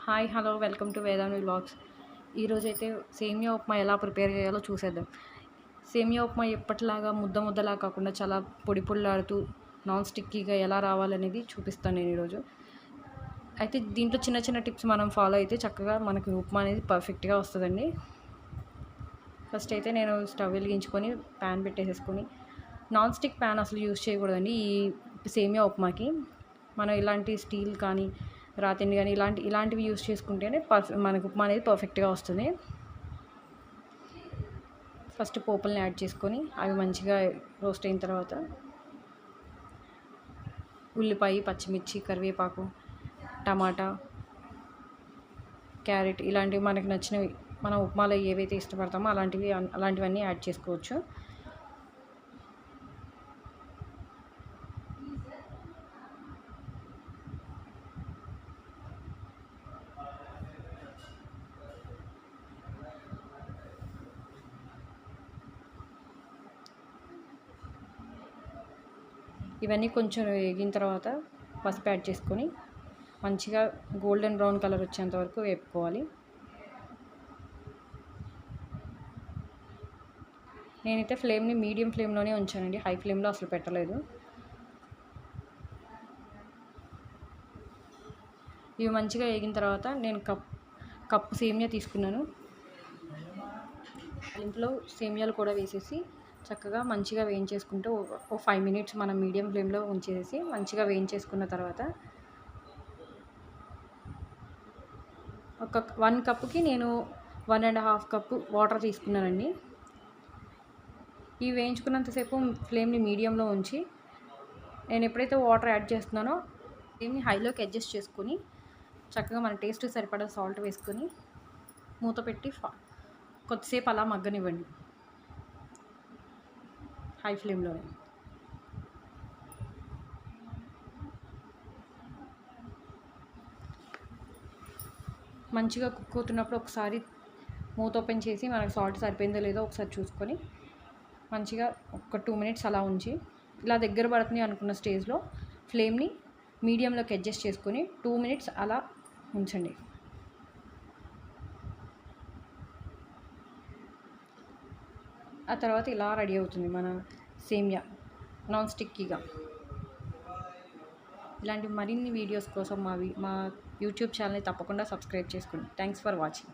Hi hello welcome to Vedani vlogs. ఈరోజైతే సేమియా ఉప్మా ఎలా prepare చేయాలో చూసేద్దాం. సేమియా ఉప్మా ఎప్పటిలాగా ముద్దలా కాకుండా చాలా పొడి పొడిలాడుతూ నాన్ స్టిక్కీగా ఎలా రావాలనేది చూపిస్తాను నేను ఈరోజు. అయితే దీంట్లో చిన్న చిన్న టిప్స్ మనం ఫాలో అయితే చక్కగా మనకి ఉప్మా అనేది పర్ఫెక్ట్గా వస్తుందండి. ఫస్ట్ అయితే నేను స్టవ్ వెలిగించుకొని ప్యాన్ పెట్టేసేసుకొని, నాన్ స్టిక్ ప్యాన్ అసలు యూజ్ చేయకూడదండి ఈ సేమియా ఉప్మాకి. మనం ఇలాంటి స్టీల్ కానీ రాతిని కానీ ఇలాంటివి యూస్ చేసుకుంటేనే మనకు ఉప్మా అనేది పర్ఫెక్ట్గా వస్తుంది. ఫస్ట్ పోపుల్ని యాడ్ చేసుకొని అవి మంచిగా రోస్ట్ అయిన తర్వాత ఉల్లిపాయ, పచ్చిమిర్చి, కరివేపాకు, టమాటా, క్యారెట్ ఇలాంటివి మనకు నచ్చినవి మనం ఉప్మాలో ఏవైతే ఇష్టపడతామో అలాంటివన్నీ యాడ్ చేసుకోవచ్చు. ఇవన్నీ కొంచెం వేగిన తర్వాత పసుపు యాడ్ చేసుకొని మంచిగా గోల్డెన్ బ్రౌన్ కలర్ వచ్చేంత వరకు వేపుకోవాలి. నేనైతే ఫ్లేమ్ని మీడియం ఫ్లేమ్లోనే ఉంచానండి, హై ఫ్లేమ్లో అసలు పెట్టలేదు. ఇవి మంచిగా వేగిన తర్వాత నేను కప్పు సేమియా తీసుకున్నాను. ఇంట్లో సేమియాలు కూడా వేసేసి చక్కగా మంచిగా వేయించేసుకుంటూ ఓ 5 మినిట్స్ మనం మీడియం ఫ్లేమ్లో ఉంచేసి మంచిగా వేయించేసుకున్న తర్వాత 1 కప్పుకి నేను 1.5 కప్పు వాటర్ తీసుకున్నానండి. ఇవి వేయించుకున్నంతసేపు ఫ్లేమ్ని మీడియంలో ఉంచి నేను ఎప్పుడైతే వాటర్ యాడ్ చేస్తున్నానో ఫ్లేమ్ని హైలోకి అడ్జస్ట్ చేసుకొని చక్కగా మన టేస్ట్ సరిపడా సాల్ట్ వేసుకొని మూత పెట్టి కొద్దిసేపు అలా మగ్గనివ్వండి హై ఫ్లేమ్లోనే. మంచిగా కుక్ అవుతున్నప్పుడు ఒకసారి మూత ఓపెన్ చేసి మనకు సాల్ట్ సరిపోయిందో లేదో ఒకసారి చూసుకొని మంచిగా ఒక 2 మినిట్స్ అలా ఉంచి ఇలా దగ్గర పడుతుంది అనుకున్న స్టేజ్లో ఫ్లేమ్ని మీడియంలోకి అడ్జస్ట్ చేసుకొని 2 మినిట్స్ అలా ఉంచండి. ఆ తర్వాత ఇలా రెడీ అవుతుంది మన సేమియా నాన్ స్టిక్కీగా. ఇలాంటి మరిన్ని వీడియోస్ కోసం మా యూట్యూబ్ ఛానల్ని తప్పకుండా సబ్స్క్రైబ్ చేసుకోండి. Thanks for watching.